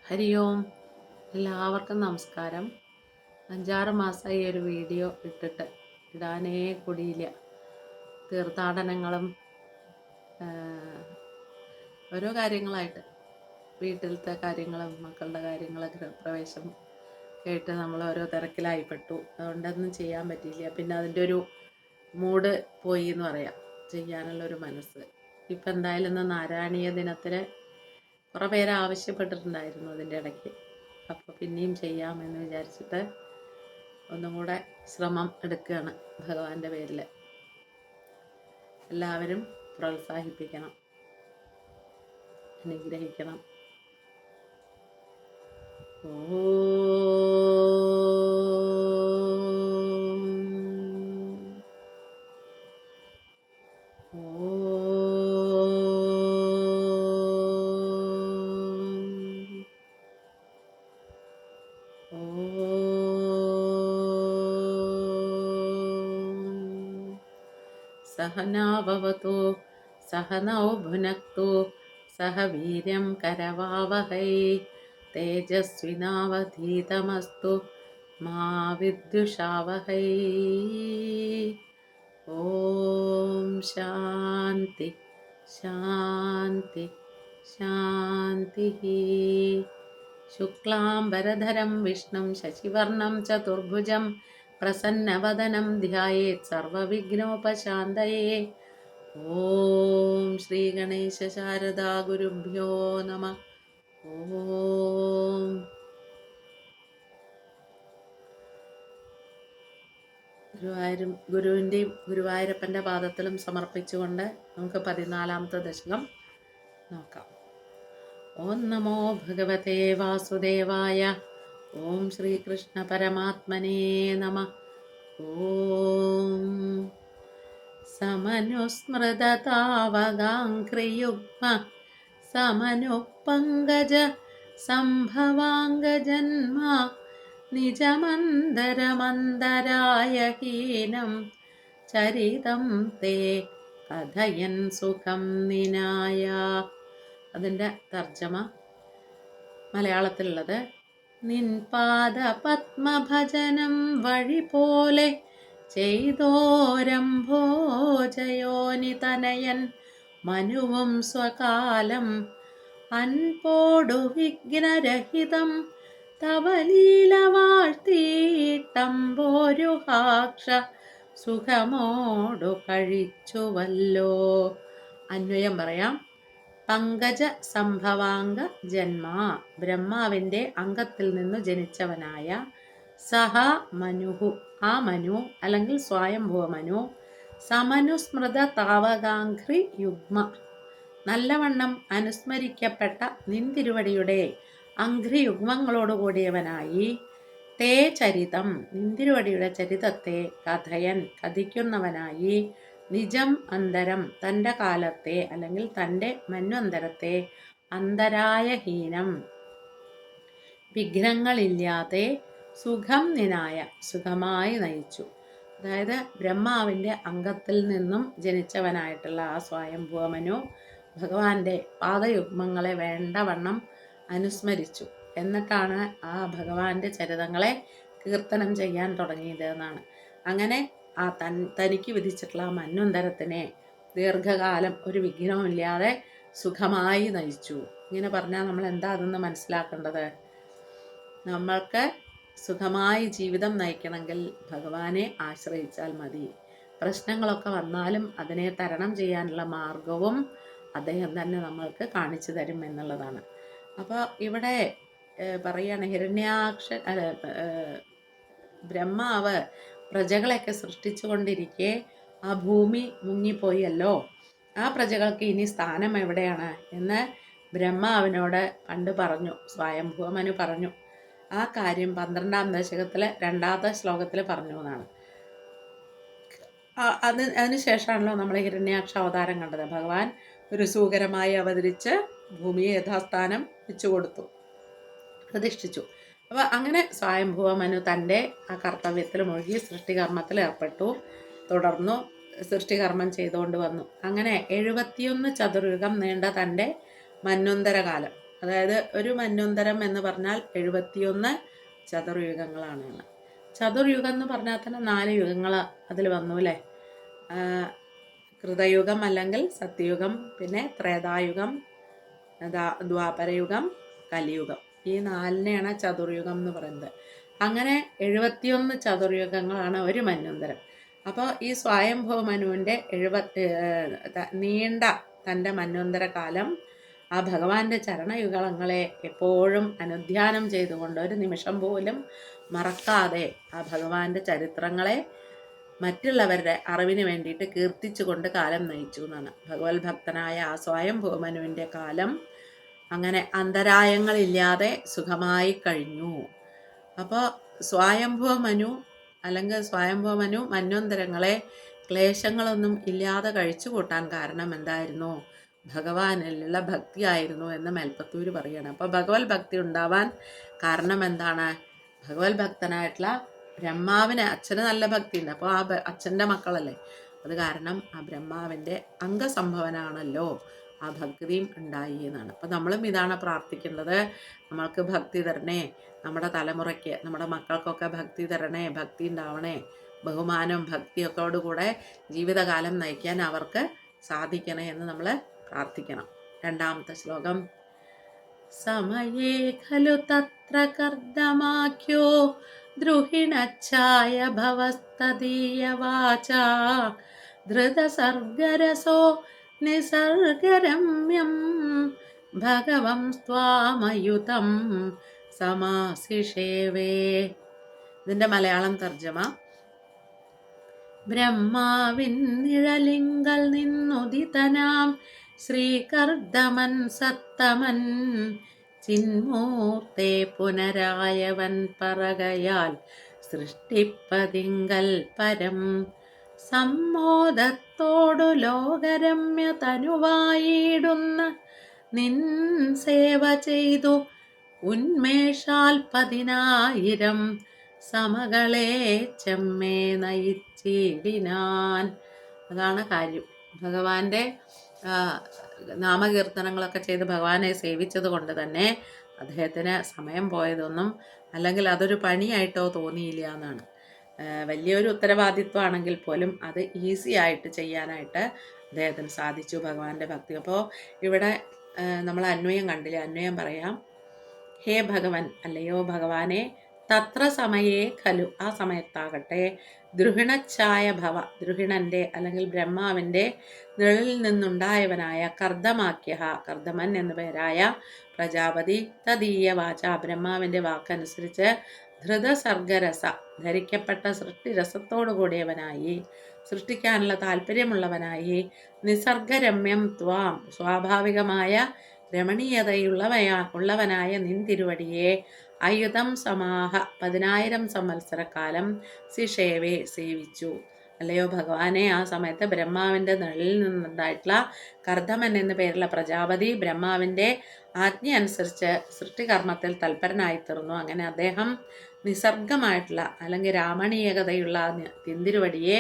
ഹരി ഓം. എല്ലാവർക്കും നമസ്കാരം. 5-6 മാസമായി ഒരു വീഡിയോ ഇടാനേ കൂടിയില്ല. തീർത്ഥാടനങ്ങളും ഓരോ കാര്യങ്ങളായിട്ട് വീട്ടിലത്തെ കാര്യങ്ങളും മക്കളുടെ കാര്യങ്ങളൊക്കെ ഗൃഹപ്രവേശം കേട്ട് നമ്മൾ ഓരോ തിരക്കിലായിപ്പെട്ടു. അതുകൊണ്ടൊന്നും ചെയ്യാൻ പറ്റിയില്ല. പിന്നെ അതിൻ്റെ ഒരു മൂഡ് പോയി എന്ന് പറയാം, ചെയ്യാനുള്ളൊരു മനസ്സ്. ഇപ്പം എന്തായാലും ഇന്ന് നാരായണീയ ദിനത്തിൽ കുറേ പേര് ആവശ്യപ്പെട്ടിട്ടുണ്ടായിരുന്നു അതിൻ്റെ ഇടയ്ക്ക്. അപ്പോൾ പിന്നെയും ചെയ്യാമെന്ന് വിചാരിച്ചിട്ട് ഒന്നും കൂടെ ശ്രമം എടുക്കുകയാണ്. ഭഗവാന്റെ പേരിൽ എല്ലാവരും പ്രോത്സാഹിപ്പിക്കണം, അനുഗ്രഹിക്കണം. सहनाववतु सहनौ भुनक्तु सह वीर्यं करवावहै तेजस्विनावधीतमस्तु मा विद्विषावहै। ॐ शान्ति शान्ति शान्तिः। शुक्लाम्बरधरं विष्णुं शशिवर्णं चतुर्भुजं प्रसन्नवदनं ध्यायेत् सर्वविघ्नोपशान्तये। ഓം ശ്രീ ഗണേശ ശാരദാ ഗുരുഭ്യോ നമ. ഓം ഗുരുവിൻ്റെയും ഗുരുവായൂരപ്പൻ്റെ പാദത്തിലും സമർപ്പിച്ചുകൊണ്ട് നമുക്ക് 14ാമത്തെ ദശകം നോക്കാം. ഓം നമോ ഭഗവതേ വാസുദേവായ. ഓം ശ്രീകൃഷ്ണ പരമാത്മനേ നമ. ഓം സമനുസ്മൃതതാവഗാംഘ്രിയുഗ്മ സമനുപങ്കജ സംഭവാംഗജന്മ നിജമന്തരമന്തരായ ഹീനം ചരിതം തേ കഥയൻ സുഖം നിനായ. അതിൻ്റെ തർജ്ജമ മലയാളത്തിലുള്ളത്: നിൻ പാദ പത്മഭജനം വഴി പോലെ ചെയ്തോരംഭോജയോനി തനയൻ മനുവും സ്വകാലം അൻപോടു വിഘ്നരഹിതം തവ ലീല വാഴ്ത്തിയിട്ടമ്പോരുഹാക്ഷ സുഖമോടു കഴിച്ചുവല്ലോ. അന്വയം പറയാം. പങ്കജ സംഭവാംഗ ജന്മ, ബ്രഹ്മാവിൻ്റെ അംഗത്തിൽ നിന്നു ജനിച്ചവനായ, സഹ മനുഹു, ആ മനു അല്ലെങ്കിൽ സ്വയംഭുവ മനു, സമനുസ്മൃത താവകാംഘ്രി യുഗ്മ, നല്ലവണ്ണം അനുസ്മരിക്കപ്പെട്ട നിന്തിരുവടിയുടെ അംഘ്രി യുഗ്മങ്ങളോടുകൂടിയവനായി, തേ ചരിതം, നിന്തിരുവടിയുടെ ചരിതത്തെ കഥയൻ, കഥിക്കുന്നവനായി, നിജം അന്തരം, തൻ്റെ കാലത്തെ അല്ലെങ്കിൽ തൻ്റെ മന്വന്തരത്തെ, അന്തരായ ഹീനം, വിഘ്നങ്ങളില്ലാതെ, സുഖം നിനായ, സുഖമായി നയിച്ചു. അതായത് ബ്രഹ്മാവിൻ്റെ അംഗത്തിൽ നിന്നും ജനിച്ചവനായിട്ടുള്ള ആ സ്വയംഭൂമനു ഭഗവാന്റെ പാദയുഗ്മങ്ങളെ വേണ്ടവണ്ണം അനുസ്മരിച്ചു. എന്നിട്ടാണ് ആ ഭഗവാന്റെ ചരിതങ്ങളെ കീർത്തനം ചെയ്യാൻ തുടങ്ങിയത് എന്നാണ്. അങ്ങനെ ആ തനിക്ക് വിധിച്ചിട്ടുള്ള ആ മന്വന്തരത്തിനെ ദീർഘകാലം ഒരു വിഘ്നവുമില്ലാതെ സുഖമായി നയിച്ചു. ഇങ്ങനെ പറഞ്ഞാൽ നമ്മൾ എന്താ അതെന്ന് മനസ്സിലാക്കേണ്ടത്? നമ്മൾക്ക് സുഖമായി ജീവിതം നയിക്കണമെങ്കിൽ ഭഗവാനെ ആശ്രയിച്ചാൽ മതി. പ്രശ്നങ്ങളൊക്കെ വന്നാലും അതിനെ തരണം ചെയ്യാനുള്ള മാർഗവും അദ്ദേഹം തന്നെ നമ്മൾക്ക് കാണിച്ചു തരും എന്നുള്ളതാണ്. അപ്പോൾ ഇവിടെ പറയുകയാണ്, ബ്രഹ്മാവ് പ്രജകളെയൊക്കെ സൃഷ്ടിച്ചു കൊണ്ടിരിക്കെ ആ ഭൂമി മുങ്ങിപ്പോയല്ലോ, ആ പ്രജകൾക്ക് ഇനി സ്ഥാനം എവിടെയാണ് എന്ന് ബ്രഹ്മാവിനോട് പണ്ട് പറഞ്ഞു, സ്വയംഭൂമനു പറഞ്ഞു. ആ കാര്യം 12ാം ദശകത്തിലെ 2ാമത്തെ ശ്ലോകത്തിൽ പറഞ്ഞു എന്നാണ്. അതിനുശേഷമാണല്ലോ നമ്മൾ ഹിരണ്യാക്ഷ അവതാരം കണ്ടത്. ഭഗവാൻ ഒരു സൂകരമായി അവതരിച്ച് ഭൂമിയെ യഥാസ്ഥാനം വെച്ചു കൊടുത്തു, പ്രതിഷ്ഠിച്ചു. അപ്പോൾ അങ്ങനെ സ്വയംഭുവ മനു തൻ്റെ ആ കർത്തവ്യത്തിൽ മുഴുകി സൃഷ്ടികർമ്മത്തിൽ ഏർപ്പെട്ടു. തുടർന്നു സൃഷ്ടികർമ്മം ചെയ്തുകൊണ്ട് വന്നു. അങ്ങനെ 71 ചതുർയുഗം നീണ്ട തൻ്റെ മന്വന്തരകാലം, അതായത് ഒരു മന്വന്തരം എന്ന് പറഞ്ഞാൽ 71 ചതുർയുഗങ്ങളാണ്. ചതുർയുഗം എന്ന് പറഞ്ഞാൽ തന്നെ 4 യുഗങ്ങൾ അതിൽ വന്നു അല്ലേ. കൃതയുഗം അല്ലെങ്കിൽ സത്യയുഗം, പിന്നെ ത്രേതായുഗം, ദ്വാപരയുഗം, കലിയുഗം. ഈ 4നെയാണ് ചതുർയുഗം എന്ന് പറയുന്നത്. അങ്ങനെ 71 ചതുർയുഗങ്ങളാണ് ഒരു മന്വന്തരം. അപ്പോൾ ഈ സ്വയംഭവ മനുവിൻ്റെ നീണ്ട തൻ്റെ മന്വന്തര കാലം ആ ഭഗവാന്റെ ചരണയുഗങ്ങളെ എപ്പോഴും അനുധ്യാനം ചെയ്തുകൊണ്ട് ഒരു നിമിഷം പോലും മറക്കാതെ ആ ഭഗവാന്റെ ചരിത്രങ്ങളെ മറ്റുള്ളവരുടെ അറിവിന് വേണ്ടിയിട്ട് കീർത്തിച്ചുകൊണ്ട് കാലം നയിച്ചു എന്നാണ്. ഭഗവത് ഭക്തനായ ആ സ്വയംഭവ മനുവിൻ്റെ കാലം അങ്ങനെ അന്തരായങ്ങളില്ലാതെ സുഖമായി കഴിഞ്ഞു. അപ്പോൾ സ്വയംഭവ മനു അല്ലെങ്കിൽ സ്വയംഭവ മനു മന്വന്തരങ്ങളെ ക്ലേശങ്ങളൊന്നും ഇല്ലാതെ കഴിച്ചു കൂട്ടാൻ കാരണം എന്തായിരുന്നു? ഭഗവാനിലുള്ള ഭക്തിയായിരുന്നു എന്ന് മേൽപ്പത്തൂർ പറയുകയാണ്. അപ്പോൾ ഭഗവത് ഭക്തി ഉണ്ടാവാൻ കാരണം എന്താണ്? ഭഗവത് ഭക്തനായിട്ടുള്ള ബ്രഹ്മാവിന്, അച്ഛന് നല്ല ഭക്തിയുണ്ട്. അപ്പോൾ ആ അച്ഛൻ്റെ മക്കളല്ലേ, അത് കാരണം ആ ബ്രഹ്മാവിൻ്റെ അംഗസംഭവനാണല്ലോ ആ ഭക്തിയും ഉണ്ടായി എന്നാണ്. അപ്പം നമ്മളും ഇതാണ് പ്രാർത്ഥിക്കേണ്ടത്. നമ്മൾക്ക് ഭക്തി തരണേ, നമ്മുടെ തലമുറയ്ക്ക്, നമ്മുടെ മക്കൾക്കൊക്കെ ഭക്തി തരണേ, ഭക്തി ഉണ്ടാവണേ, ബഹുമാനവും ഭക്തിയൊക്കെയോടുകൂടെ ജീവിതകാലം നയിക്കാൻ അവർക്ക് സാധിക്കണേ എന്ന് നമ്മൾ പ്രാർത്ഥിക്കണം. 2ാമത്തെ ശ്ലോകം. സമയേ ഖലു തത്ര കർദ്ദമാഖ്യോ ദ്രുഹിണച്ഛായ ഭവസ്തദീയവാച ധൃതസർഗരസോ നിസർഗരമ്യം ഭഗവം സ്വാമയുതം സമാസിഷേവേ. ഇതിൻ്റെ മലയാളം തർജ്ജമ. ബ്രഹ്മാവിൻ നിഴലിങ്കൽ നിന്നുദിതനാം ശ്രീകർദ്ദമൻ സത്തമൻ ചിന്മൂർത്തെ പുനരായവൻ പറകയാൽ സൃഷ്ടിപ്പതിങ്കൽ പരം സമ്മോദത്തോടു ലോകരമ്യ തനുവായിടുന്ന നിൻ സേവ ചെയ്തു ഉന്മേഷാൽ 10,000 സമകളെ ചെമ്മേ നയിച്ചിടിനാൻ. അതാണ് കാര്യം. ഭഗവാന്റെ നാമകീർത്തനങ്ങളൊക്കെ ചെയ്ത് ഭഗവാനെ സേവിച്ചത് കൊണ്ട് തന്നെ അദ്ദേഹത്തിന് സമയം പോയതൊന്നും അല്ലെങ്കിൽ അതൊരു പണിയായിട്ടോ തോന്നിയില്ല എന്നാണ്. വലിയൊരു ഉത്തരവാദിത്വമാണെങ്കിൽ പോലും അത് ഈസി ആയിട്ട് ചെയ്യാനായിട്ട് അദ്ദേഹത്തിന് സാധിച്ചു ഭഗവാന്റെ ഭക്തി. അപ്പോൾ ഇവിടെ നമ്മൾ അന്വയം കണ്ടില്ലേ, അന്വയം പറയാം. ഹേ ഭഗവൻ, അല്ലയോ ഭഗവാനെ, തത്ര സമയേ ഖലു, ആ സമയത്താകട്ടെ, ദ്രുഹിണച്ഛായ ഭവ, ദ്രുഹിണൻ്റെ അല്ലെങ്കിൽ ബ്രഹ്മാവിൻ്റെ നിഴലിൽ നിന്നുണ്ടായവനായ കർദ്ദമാക്യ, കർദ്ദമൻ എന്നു പേരായ പ്രജാപതി തദീയ വാച, ബ്രഹ്മാവിൻ്റെ വാക്കനുസരിച്ച് ധൃതസർഗരസ, ധരിക്കപ്പെട്ട സൃഷ്ടിരസത്തോടു കൂടിയവനായി, സൃഷ്ടിക്കാനുള്ള താല്പര്യമുള്ളവനായി, നിസർഗരമ്യം ത്വാം, സ്വാഭാവികമായ രമണീയതയുള്ളവനായ നിൻ തിരുവടിയെ അയുധം സമാഹ 10,000 സംവത്സരക്കാലം സിഷേവേ സേവിച്ചു. അല്ലയോ ഭഗവാനെ, ആ സമയത്ത് ബ്രഹ്മാവിൻ്റെ നിഴലിൽ നിന്നുണ്ടായിട്ടുള്ള കർദ്ദമൻ എന്നു പേരുള്ള പ്രജാപതി ബ്രഹ്മാവിൻ്റെ ആജ്ഞ അനുസരിച്ച് സൃഷ്ടികർമ്മത്തിൽ തൽപരനായി തീർന്നു. അങ്ങനെ അദ്ദേഹം നിസർഗമായിട്ടുള്ള അല്ലെങ്കിൽ രാമണീയതയുള്ള തിന്തിരുവടിയെ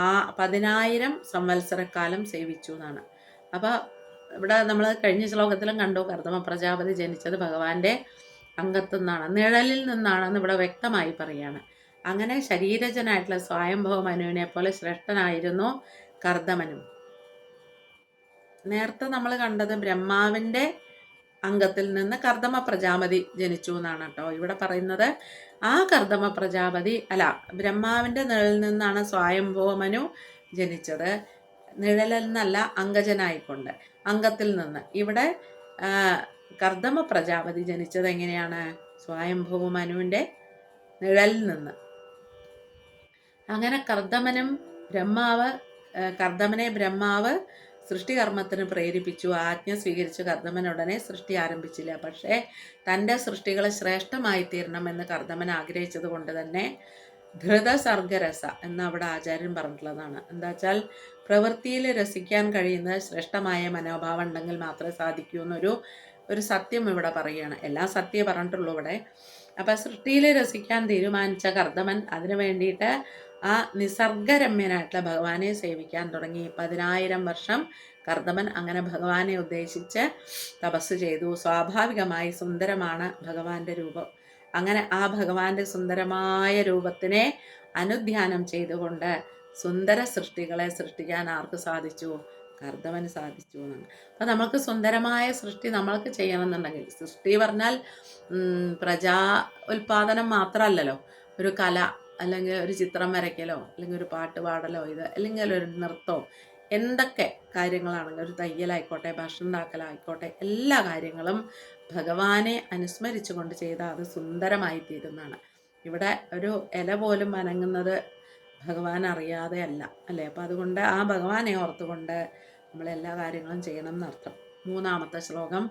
ആ 10,000 സംവത്സരക്കാലം സേവിച്ചു എന്നാണ്. അപ്പോൾ ഇവിടെ നമ്മൾ കഴിഞ്ഞ ശ്ലോകത്തിലും കണ്ടു, കർദ്ദമ പ്രജാപതി ജനിച്ചത് ഭഗവാന്റെ അംഗത്തു നിന്നാണ്, നിഴലിൽ നിന്നാണെന്ന് ഇവിടെ വ്യക്തമായി പറയാണ്. അങ്ങനെ ശരീരജനായിട്ടുള്ള സ്വയംഭവ മനുവിനെ പോലെ ശ്രേഷ്ഠനായിരുന്നു കർദ്ദമനും. നേരത്തെ നമ്മൾ കണ്ടത് ബ്രഹ്മാവിൻ്റെ അംഗത്തിൽ നിന്ന് കർദ്ദമ പ്രജാപതി ജനിച്ചു എന്നാണ് കേട്ടോ. ഇവിടെ പറയുന്നത് ആ കർദ്ദമ പ്രജാപതി അല്ല, ബ്രഹ്മാവിൻ്റെ നിഴലിൽ നിന്നാണ് സ്വയംഭവ മനു ജനിച്ചത്. നിഴലിൽ നിന്നല്ല, അംഗജനായിക്കൊണ്ട്, അംഗത്തിൽ നിന്ന്. ഇവിടെ കർദ്ദമ പ്രജാപതി ജനിച്ചത് എങ്ങനെയാണ്? സ്വയംഭവ മനുവിൻ്റെ നിഴലിൽ നിന്ന്. അങ്ങനെ കർദ്ദമനെ ബ്രഹ്മാവ് സൃഷ്ടികർമ്മത്തിന് പ്രേരിപ്പിച്ചു, ആജ്ഞ സ്വീകരിച്ചു. കർദ്ദമൻ ഉടനെ സൃഷ്ടി ആരംഭിച്ചില്ല. പക്ഷേ തൻ്റെ സൃഷ്ടികൾ ശ്രേഷ്ഠമായി തീരണമെന്ന് കർദ്ദമൻ ആഗ്രഹിച്ചത് കൊണ്ട് തന്നെ ധൃതസർഗരസ എന്ന് അവിടെ ആചാര്യൻ പറഞ്ഞിട്ടുള്ളതാണ്. എന്താ വെച്ചാൽ പ്രവൃത്തിയിൽ രസിക്കാൻ കഴിയുന്ന ശ്രേഷ്ഠമായ മനോഭാവം ഉണ്ടെങ്കിൽ മാത്രമേ സാധിക്കൂ എന്നൊരു സത്യം ഇവിടെ പറയുകയാണ്. എല്ലാം സത്യം പറഞ്ഞിട്ടുള്ളൂ ഇവിടെ. അപ്പം സൃഷ്ടിയിൽ രസിക്കാൻ തീരുമാനിച്ച കർദ്ദമൻ അതിനു വേണ്ടിയിട്ട് ആ നിസർഗരമ്യനായിട്ടുള്ള ഭഗവാനെ സേവിക്കാൻ തുടങ്ങി. 10,000 വർഷം കർദമൻ അങ്ങനെ ഭഗവാനെ ഉദ്ദേശിച്ച് തപസ് ചെയ്തു. സ്വാഭാവികമായി സുന്ദരമാണ് ഭഗവാന്റെ രൂപം. അങ്ങനെ ആ ഭഗവാന്റെ സുന്ദരമായ രൂപത്തിനെ അനുധ്യാനം ചെയ്തുകൊണ്ട് സുന്ദര സൃഷ്ടികളെ സൃഷ്ടിക്കാൻ ആർക്ക് സാധിച്ചു? കർദമന് സാധിച്ചു എന്നാണ്. അപ്പം നമ്മൾക്ക് സുന്ദരമായ സൃഷ്ടി നമ്മൾക്ക് ചെയ്യണമെന്നുണ്ടെങ്കിൽ, സൃഷ്ടി പറഞ്ഞാൽ പ്രജാ ഉൽപാദനം മാത്രമല്ലല്ലോ, ഒരു കല അല്ലെങ്കിൽ ഒരു ചിത്രം വരയ്ക്കലോ അല്ലെങ്കിൽ ഒരു പാട്ട് പാടലോ അല്ലെങ്കിൽ ഒരു നൃത്തമോ എന്തൊക്കെ കാര്യങ്ങളാണെങ്കിലും, ഒരു തയ്യലായിക്കോട്ടെ, ഭക്ഷണം ഉണ്ടാക്കലായിക്കോട്ടെ, എല്ലാ കാര്യങ്ങളും ഭഗവാനെ അനുസ്മരിച്ചു കൊണ്ട് ചെയ്താൽ അത് സുന്ദരമായി തീരുന്നതാണ്. ഇവിടെ ഒരു ഇല പോലും അനങ്ങുന്നത് ഭഗവാൻ അറിയാതെ അല്ല അല്ലേ? അപ്പം അതുകൊണ്ട് ആ ഭഗവാനെ ഓർത്തുകൊണ്ട് നമ്മളെല്ലാ കാര്യങ്ങളും ചെയ്യണം എന്നർത്ഥം. 3-ാമത്തെ ശ്ലോകം.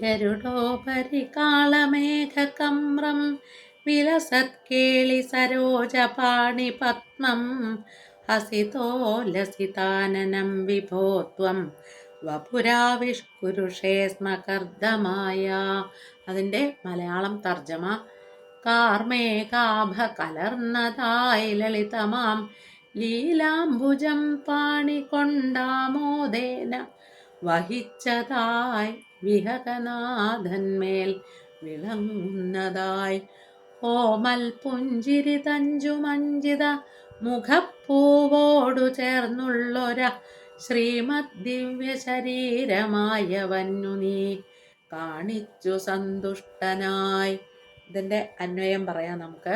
ഗരുഡോപരി കാളമേഘകമ്രം വിലസത്കേളി സരോജപാണി പത്മം ഹസിതോല്ലസിതാനനം വിഭോത്വം വപുരാവിഷ്കുരുഷേ സ്മ കർദമായ. അതിൻ്റെ മലയാളം തർജ്ജമ: കാർമേകാഭ കലർന്നതായി ലളിതമാം ലീലാംബുജം പാണി കൊണ്ടാമോദേന വഹിച്ചതായി വിഹകനാഥന്മേൽ വിളങ്ങുന്നതായി ഓമൽ പുഞ്ചിരി തഞ്ചുമഞ്ചിത മുഖപ്പൂവോടു ചേർന്നുള്ളൊര ശ്രീമദ് ദിവ്യ ശരീരമായവന്നു നീ കാണിച്ചു സന്തുഷ്ടനായി. ഇതിൻ്റെ അന്വയം പറയാം നമുക്ക്.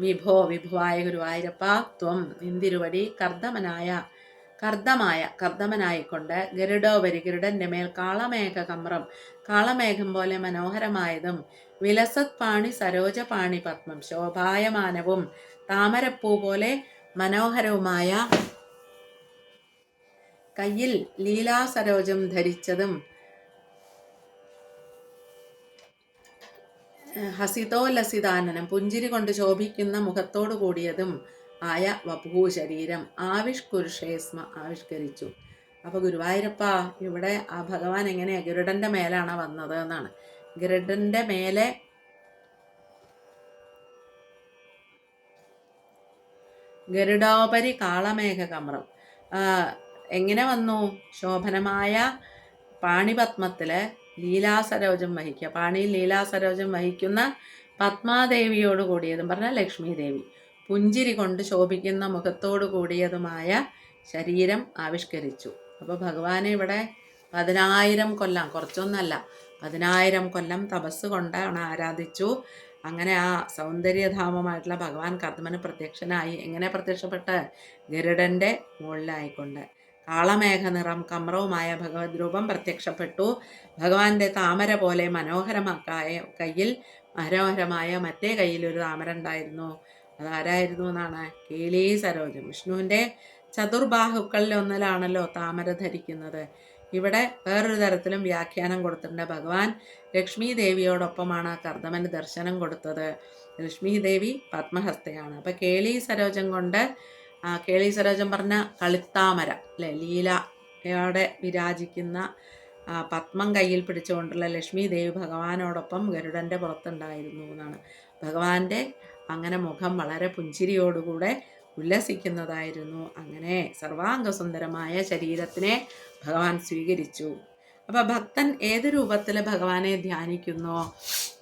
വിഭോ, വിഭുവായ ഗുരുവായൂരപ്പ, ത്വം നിന്തിരുവടി, കർദമനായിക്കൊണ്ട് ഗരുഡോപരി, ഗരുഡന്റെ മേൽ കാളമേഘകമ്രം, കാളമേഘം പോലെ മനോഹരമായതും വിലസത് പാണി സരോജപാണി പത്മം, ശോഭായമാനവും താമരപ്പൂ പോലെ മനോഹരവുമായ കയ്യിൽ ലീലാസരോജം ധരിച്ചതും ഹസിതോല്ലസിതാനനം പുഞ്ചിരി കൊണ്ട് ശോഭിക്കുന്ന മുഖത്തോടു കൂടിയതും ആയ വപൂ ശരീരം ആവിഷ്കുരുഷേസ്മ ആവിഷ്കരിച്ചു. അപ്പോൾ ഗുരുവായൂരപ്പ, ഇവിടെ ആ ഭഗവാൻ എങ്ങനെയാണ്? ഗരുഡന്റെ മേലാണ് വന്നത് എന്നാണ്. ഗരുഡന്റെ മേലെ ഗരുഡോപരി കാളമേഘകമ്രം എങ്ങനെ വന്നു? ശോഭനമായ പാണിപത്മത്തില് ലീലാസരോജം വഹിക്കുക, പാണിയിൽ ലീലാസരോജം വഹിക്കുന്ന പത്മാദേവിയോട് കൂടിയതും പറഞ്ഞാൽ ലക്ഷ്മി ദേവി, പുഞ്ചിരി കൊണ്ട് ശോഭിക്കുന്ന മുഖത്തോടു കൂടിയതുമായ ശരീരം ആവിഷ്കരിച്ചു. അപ്പോൾ ഭഗവാനെ ഇവിടെ 10,000 കൊല്ലം, കുറച്ചൊന്നല്ല, 10,000 കൊല്ലം തപസ് കൊണ്ടാണ് ആരാധിച്ചു. അങ്ങനെ ആ സൗന്ദര്യധാമമായിട്ടുള്ള ഭഗവാൻ കർദമന് പ്രത്യക്ഷനായി. എങ്ങനെ പ്രത്യക്ഷപ്പെട്ട്? ഗരുഡന്റെ മുകളിലായിക്കൊണ്ട്. കാളമേഘ നിറം കമ്രവുമായ ഭഗവത് രൂപം പ്രത്യക്ഷപ്പെട്ടു. ഭഗവാന്റെ താമര പോലെ മനോഹരമായ കയ്യിൽ മനോഹരമായ മറ്റേ കയ്യിൽ ഒരു താമര ഉണ്ടായിരുന്നു. അതാരായിരുന്നു എന്നാണ്? കേളീ സരോജം. വിഷ്ണുവിൻ്റെ ചതുർബാഹുക്കളിൽ ഒന്നിലാണല്ലോ താമര ധരിക്കുന്നത്. ഇവിടെ വേറൊരു തരത്തിലും വ്യാഖ്യാനം കൊടുത്തിട്ടുണ്ട്. ഭഗവാൻ ലക്ഷ്മി ദേവിയോടൊപ്പമാണ് കർദമന് ദർശനം കൊടുത്തത്. ലക്ഷ്മി ദേവി പത്മഹസ്തയാണ്. അപ്പം കേളീ സരോജം കൊണ്ട്, കേളീ സരോജം പറഞ്ഞ കളിത്താമര അല്ലെ, ലീലയോടെ വിരാജിക്കുന്ന പത്മം കയ്യിൽ പിടിച്ചുകൊണ്ടുള്ള ലക്ഷ്മി ദേവി ഭഗവാനോടൊപ്പം ഗരുഡൻ്റെ പുറത്തുണ്ടായിരുന്നു എന്നാണ്. ഭഗവാന്റെ അങ്ങനെ മുഖം വളരെ പുഞ്ചിരിയോടുകൂടെ ഉല്ലസിക്കുന്നതായിരുന്നു. അങ്ങനെ സർവാംഗസുന്ദരമായ ശരീരത്തിനെ ഭഗവാൻ സ്വീകരിച്ചു. അപ്പോൾ ഭക്തൻ ഏത് രൂപത്തിൽ ഭഗവാനെ ധ്യാനിക്കുന്നോ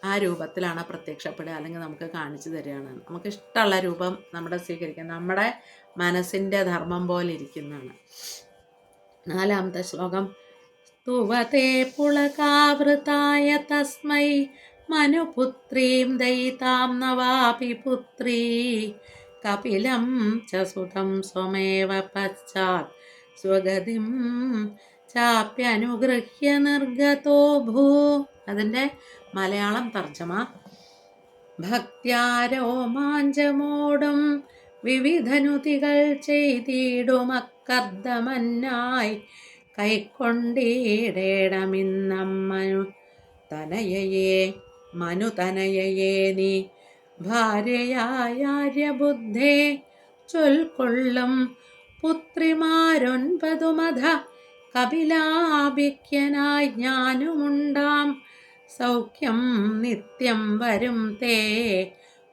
ആ രൂപത്തിലാണ് പ്രത്യക്ഷപ്പെടുക, അല്ലെങ്കിൽ നമുക്ക് കാണിച്ചു തരികയാണ്. നമുക്ക് ഇഷ്ടമുള്ള രൂപം നമ്മുടെ സ്വീകരിക്കാം. നമ്മുടെ മനസ്സിൻ്റെ ധർമ്മം പോലെ ഇരിക്കുന്നതാണ്. 4-ാമത്തെ ശ്ലോകം. സ്തുവതേ പുളകാവൃതായ തസ്മൈ മനുപുത്രീം ദയിതാം നവാപി പുത്രീ കപിലം ച സുതം സ്വമേവ പശ്ചാത് സ്വഗതിം ചാപ്യനുഗൃഹ്യ നിർഗതോ ഭൂ. അതിൻ്റെ മലയാളം തർജ്ജമ: ഭക്ത്യാരോമാഞ്ചമോടും വിവിധനുതികൾ ചെയ്തിടുമക്കർദമന്നായി കൈക്കൊണ്ടിടേണമിന്നമ്മനു തനയയെ നീ ഭാര്യയായാര്യബുദ്ധേ ചൊൽക്കൊള്ളും പുത്രിമാരൊൻപതുമധ കപിലാഭിക്യനായി ഞാനുമുണ്ടാം സൗഖ്യം നിത്യം വരും തേ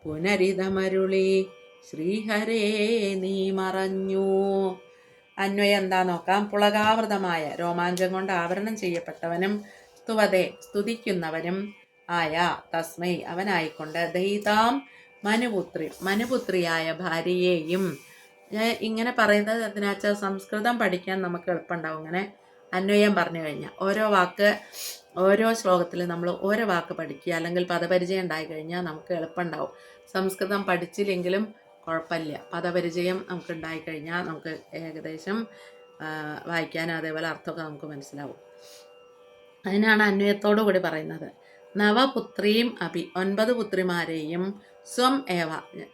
പുനരിതമരുളി ശ്രീഹരേ നീ മറഞ്ഞു. അന്വയം എന്താ നോക്കാം. പുളകാവൃതമായ രോമാഞ്ചം കൊണ്ട് ആവരണം ചെയ്യപ്പെട്ടവനും സ്തുവതെ സ്തുതിക്കുന്നവനും ആയ തസ്മൈ അവനായിക്കൊണ്ട് ദഹിതാം മനുപുത്രിയായ ഭാര്യയെയും. ഇങ്ങനെ പറയുന്നത് എന്തിനാച്ചാൽ സംസ്കൃതം പഠിക്കാൻ നമുക്ക് എളുപ്പമുണ്ടാവും. ഇങ്ങനെ അന്വയം പറഞ്ഞു കഴിഞ്ഞാൽ ഓരോ ശ്ലോകത്തിൽ നമ്മൾ ഓരോ വാക്ക് പഠിക്കുക, അല്ലെങ്കിൽ പദപരിചയം ഉണ്ടായി കഴിഞ്ഞാൽ നമുക്ക് എളുപ്പമുണ്ടാവും. സംസ്കൃതം പഠിച്ചില്ലെങ്കിലും കുഴപ്പമില്ല, പദപരിചയം നമുക്ക് ഉണ്ടായിക്കഴിഞ്ഞാൽ നമുക്ക് ഏകദേശം വായിക്കാനും അതേപോലെ അർത്ഥമൊക്കെ നമുക്ക് മനസ്സിലാവും. അതിനാണ് അന്വയത്തോടു കൂടി പറയുന്നത്. നവപുത്രീം അഭി 9 പുത്രിമാരെയും സ്വം ഏവ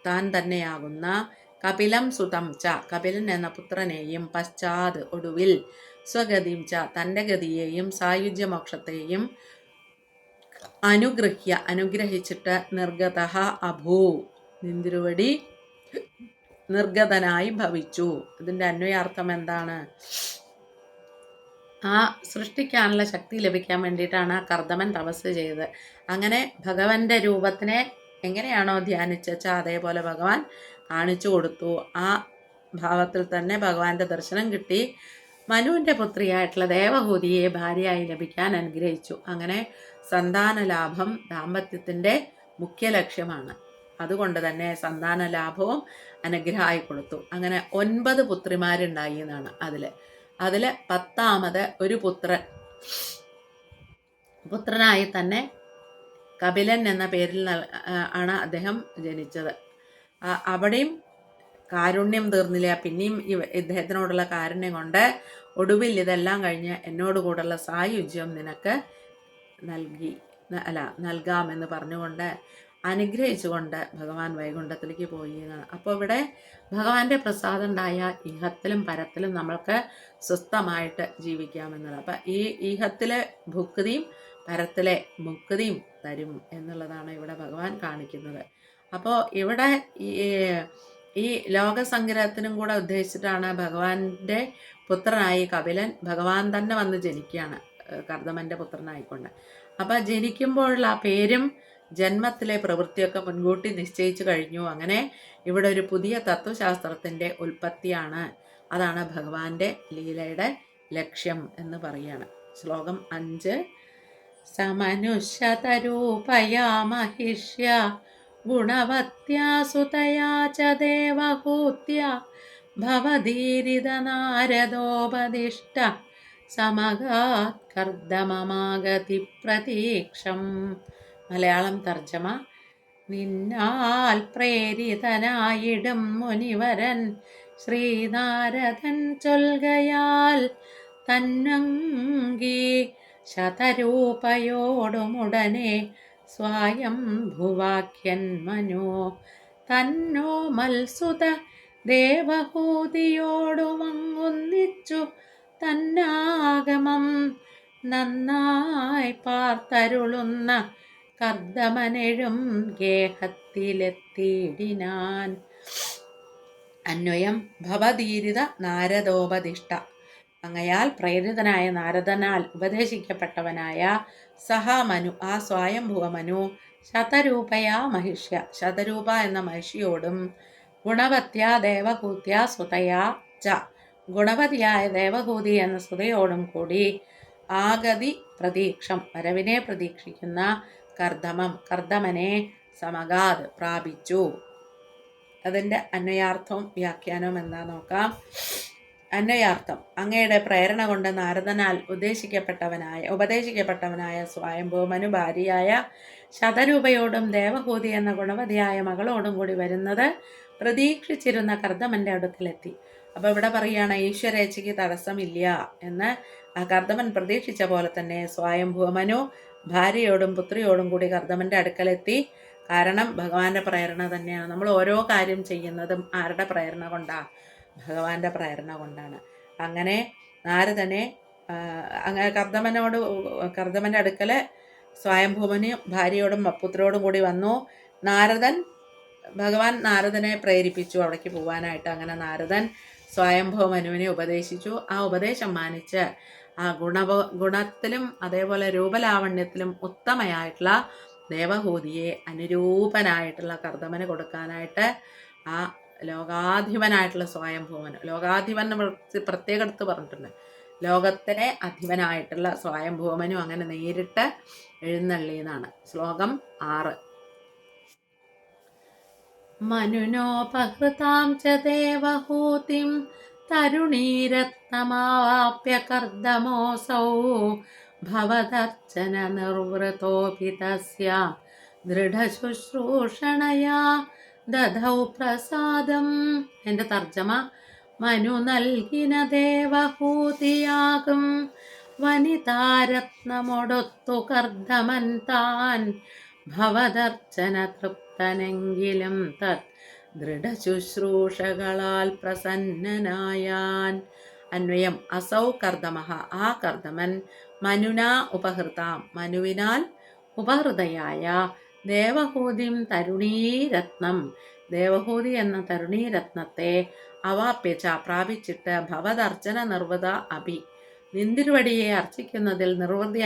താൻ തന്നെയാകുന്ന കപിലം സുതം ച കപിലൻ എന്ന പുത്രനെയും പശ്ചാത് ഒടുവിൽ സ്വഗതിം ച തൻ്റെ ഗതിയെയും സായുജ്യമോക്ഷത്തെയും അനുഗ്രഹിച്ചിട്ട് നിർഗത അഭൂ നിന്തിരുവടി നിർഗതനായി ഭവിച്ചു. ഇതിൻ്റെ അന്വയാർത്ഥം എന്താണ്? ആ സൃഷ്ടിക്കാനുള്ള ശക്തി ലഭിക്കാൻ വേണ്ടിയിട്ടാണ് ആ കർദമൻ തപസ് ചെയ്തത്. അങ്ങനെ ഭഗവാന്റെ രൂപത്തിനെ എങ്ങനെയാണോ ധ്യാനിച്ചാൽ അതേപോലെ ഭഗവാൻ കാണിച്ചു കൊടുത്തു. ആ ഭാവത്തിൽ തന്നെ ഭഗവാന്റെ ദർശനം കിട്ടി. മനുവിൻ്റെ പുത്രിയായിട്ടുള്ള ദേവഹൂതിയെ ഭാര്യയായി ലഭിക്കാൻ അനുഗ്രഹിച്ചു. അങ്ങനെ സന്താന ലാഭം ദാമ്പത്യത്തിൻ്റെ മുഖ്യ ലക്ഷ്യമാണ്. അതുകൊണ്ട് തന്നെ സന്താന ലാഭവും അനുഗ്രഹമായി കൊടുത്തു. അങ്ങനെ 9 പുത്രിമാരുണ്ടായി എന്നാണ് അതിൽ 10ാമത് ഒരു പുത്രനായി തന്നെ കപിലൻ എന്ന പേരിൽ ആണ് അദ്ദേഹം ജനിച്ചത്. അവിടെയും കാരുണ്യം തീർന്നില്ല. പിന്നെയും ഇദ്ദേഹത്തിനോടുള്ള കാരുണ്യം കൊണ്ട് ഒടുവിൽ ഇതെല്ലാം കഴിഞ്ഞ് എന്നോടുകൂടുള്ള സായുജ്യം നിനക്ക് നൽകാമെന്ന് പറഞ്ഞുകൊണ്ട് അനുഗ്രഹിച്ചുകൊണ്ട് ഭഗവാൻ വൈകുണ്ഠത്തിലേക്ക് പോയി എന്നാണ്. അപ്പോൾ ഇവിടെ ഭഗവാന്റെ പ്രസാദം ഉണ്ടായ ഇഹത്തിലും പരത്തിലും നമ്മൾക്ക് സ്വസ്ഥമായിട്ട് ജീവിക്കാമെന്നുള്ളത്. അപ്പം ഈ ഇഹത്തിലെ ഭുക്തിയും പരത്തിലെ മുക്തിയും തരും എന്നുള്ളതാണ് ഇവിടെ ഭഗവാൻ കാണിക്കുന്നത്. അപ്പോൾ ഇവിടെ ഈ ലോകസംഗ്രഹത്തിനും കൂടെ ഉദ്ദേശിച്ചിട്ടാണ് ഭഗവാന്റെ പുത്രനായി കപിലൻ ഭഗവാൻ തന്നെ വന്ന് ജനിക്കുകയാണ്, കർദമൻ്റെ പുത്രനായിക്കൊണ്ട്. അപ്പം ജനിക്കുമ്പോഴുള്ള ആ പേരും ജന്മത്തിലെ പ്രവൃത്തിയൊക്കെ മുൻകൂട്ടി നിശ്ചയിച്ചു കഴിഞ്ഞു. അങ്ങനെ ഇവിടെ ഒരു പുതിയ തത്വശാസ്ത്രത്തിൻ്റെ ഉൽപ്പത്തിയാണ്. അതാണ് ഭഗവാന്റെ ലീലയുടെ ലക്ഷ്യം എന്ന് പറയുകയാണ്. ശ്ലോകം 5. സമനുഷ്യതരൂപയാ മഹിഷ്യ ഗുണവത്യാ സുതയാ ച ദേവഹൂത്യ ഭവധീരിത നാരദോപദിഷ്ട സമഗാത് കർദമമാഗതി പ്രതീക്ഷം. മലയാളം തർജ്ജമ. നിന്നാൽ പ്രേരിതനായിടും മുനിവരൻ ശ്രീനാരദൻ ചൊൽകയാൽ തന്നങ്കി ശതരൂപയോടുമുടനെ സ്വയംഭുവാഖ്യൻ മനോ തന്നോ മത്സുത ദേവഹൂതിയോടുമങ്ങൊന്നിച്ചു തന്നാഗമം നന്നായി പാർത്തരുളുന്ന കർദമനെഴും ഗേഹത്തിലെത്തിയിടിനാൻ. അന്വയം. ഭവധീരിത നാരദോപദിഷ്ട അങ്ങയാൽ പ്രേരിതനായ നാരദനാൽ ഉപദേശിക്കപ്പെട്ടവനായ സഹ മനു ആ സ്വയംഭുവ മനു ശതരൂപയാ മഹിഷ്യ ശതരൂപ എന്ന മഹിഷിയോടും ഗുണവത്യാ ദേവഹൂത്യാ സുതയാ ച ഗുണവതിയായ ദേവഹൂതി എന്ന സുതയോടും കൂടി ആഗതി പ്രതീക്ഷം വരവിനെ പ്രതീക്ഷിക്കുന്ന കർദമനെ സമഗാത് പ്രാപിച്ചു. അതിൻ്റെ അന്വയാർത്ഥവും വ്യാഖ്യാനവും എന്താ നോക്കാം. അന്വയാർത്ഥം. അങ്ങയുടെ പ്രേരണ കൊണ്ട് നാരദനാൽ ഉപദേശിക്കപ്പെട്ടവനായ സ്വയംഭൂമനു ഭാര്യയായ ശതരൂപയോടും ദേവഹൂതി എന്ന ഗുണവതിയായ മകളോടും കൂടി വരുന്നത് പ്രതീക്ഷിച്ചിരുന്ന കർദമൻ്റെ അടുക്കലെത്തി. അപ്പോൾ ഇവിടെ പറയുകയാണ് ഈശ്വരേച്ഛയ്ക്ക് തടസ്സമില്ല എന്ന്. ആ കർദമൻ പ്രതീക്ഷിച്ച പോലെ തന്നെ സ്വയംഭൂമനു ഭാര്യയോടും പുത്രിയോടും കൂടി കർദമൻ്റെ അടുക്കലെത്തി. കാരണം ഭഗവാന്റെ പ്രേരണ തന്നെയാണ്. നമ്മൾ ഓരോ കാര്യം ചെയ്യുന്നതും ആരുടെ പ്രേരണ കൊണ്ടാണ്? ഭഗവാന്റെ പ്രേരണ കൊണ്ടാണ്. അങ്ങനെ നാരദനെ അങ്ങനെ കർദമൻ്റെ അടുക്കൽ സ്വയംഭൂമനും ഭാര്യയോടും പുത്രിയോടും കൂടി വന്നു. ഭഗവാൻ നാരദനെ പ്രേരിപ്പിച്ചു അവിടേക്ക് പോകാനായിട്ട്. അങ്ങനെ നാരദൻ സ്വയംഭൂമനുവിനെ ഉപദേശിച്ചു. ആ ഉപദേശം മാനിച്ച് ആ ഗുണത്തിലും അതേപോലെ രൂപലാവണ്യത്തിലും ഉത്തമയായിട്ടുള്ള ദേവഹൂതിയെ അനുരൂപനായിട്ടുള്ള കർദമന് കൊടുക്കാനായിട്ട് ആ ലോകാധിപനായിട്ടുള്ള സ്വയംഭൂവൻ, ലോകാധിപൻ നമ്മൾ പ്രത്യേകം എടുത്ത് പറഞ്ഞിട്ടുണ്ട്. ലോകത്തിനെ അധിപനായിട്ടുള്ള സ്വയംഭൂവനും അങ്ങനെ നേരിട്ട് എഴുന്നള്ളിയെന്നാണ്. ശ്ലോകം 6. മനുനോപഹൃതാം ച ദേവഹൂതിം തരുണീരത്നമാവാപ്യ കർദമോസൗ ഭവദർച്ചന നിർവൃതോപി തസ്യാം ദൃഢശുശ്രൂഷണയാ ദധൗ പ്രസാദം. എൻ്റെ തർജ്ജമ: മനു നൽകിന ദേവഹൂതിയാകും വനിതാരത്നമൊടൊത്തു കർദമൻ താൻ ഭവദർച്ചന തൃപ്തനെങ്കിലും തത് ദൃഢശുശ്രൂഷകളാൽ പ്രസന്നനായാൻ. അന്വയം: അസൗ കർദമഃ, ആ കർദമൻ, മനുനാ ഉപഹൃതാം, മനുവിനാൽ ഉപഹൃതയായ, ദേവഹൂതിം തരുണീരത്നം, ദേവഹൂതി എന്ന തരുണീരത്നത്തെ, അവാപ്യച്ച പ്രാപിച്ചിട്ട്, ഭവദർച്ചന നിർവൃത അഭി, നിന്തിരുവടിയെ അർച്ചിക്കുന്നതിൽ നിർവൃതി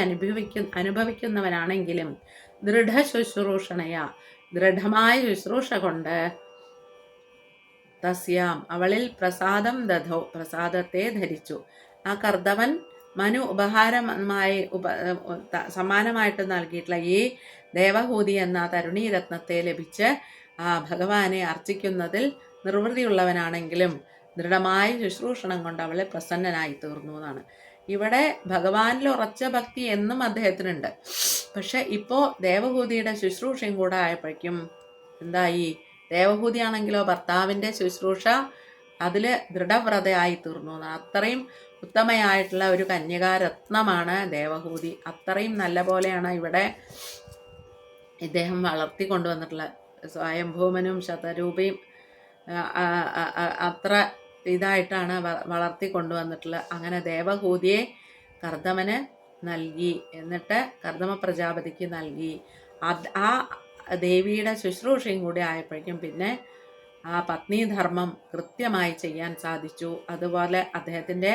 അനുഭവിക്കുന്നവനാണെങ്കിലും, ദൃഢശുശ്രൂഷണയ, ദൃഢമായ ശുശ്രൂഷ കൊണ്ട്, തസ്യാം, അവളിൽ പ്രസാദം ദധോ, പ്രസാദത്തെ ധരിച്ചു. ആ കർദവൻ മനു ഉപഹാരമായി സമ്മാനമായിട്ട് നൽകിയിട്ടുള്ള ഈ ദേവഹൂതി എന്ന തരുണീരത്നത്തെ ലഭിച്ച് ആ ഭഗവാനെ അർച്ചിക്കുന്നതിൽ നിർവൃതിയുള്ളവനാണെങ്കിലും ദൃഢമായ ശുശ്രൂഷണം കൊണ്ട് അവളെ പ്രസന്നനായി തീർന്നു എന്നാണ്. ഇവിടെ ഭഗവാനിൽ ഉറച്ച ഭക്തി എന്നും അദ്ദേഹത്തിനുണ്ട്. പക്ഷെ ഇപ്പോൾ ദേവഹൂതിയുടെ ശുശ്രൂഷയും കൂടെ ആയപ്പോഴേക്കും എന്തായി? ദേവഹൂതിയാണെങ്കിലോ ഭർത്താവിൻ്റെ ശുശ്രൂഷ അതിൽ ദൃഢവ്രതയായി തീർന്നു. അത്രയും ഉത്തമയായിട്ടുള്ള ഒരു കന്യകാരത്നമാണ് ദേവഹൂതി. അത്രയും നല്ല പോലെയാണ് ഇവിടെ ഇദ്ദേഹം വളർത്തിക്കൊണ്ടുവന്നിട്ടുള്ള. സ്വയംഭൂമനും ശതരൂപയും അത്ര ഇതായിട്ടാണ് വളർത്തിക്കൊണ്ടുവന്നിട്ടുള്ള. അങ്ങനെ ദേവഹൂതിയെ കർദമന് നൽകി, എന്നിട്ട് കർദമ പ്രജാപതിക്ക് നൽകി. ആ ദേവിയുടെ ശുശ്രൂഷയും കൂടി ആയപ്പോഴേക്കും പിന്നെ ആ പത്നീധർമ്മം കൃത്യമായി ചെയ്യാൻ സാധിച്ചു. അതുപോലെ അദ്ദേഹത്തിൻ്റെ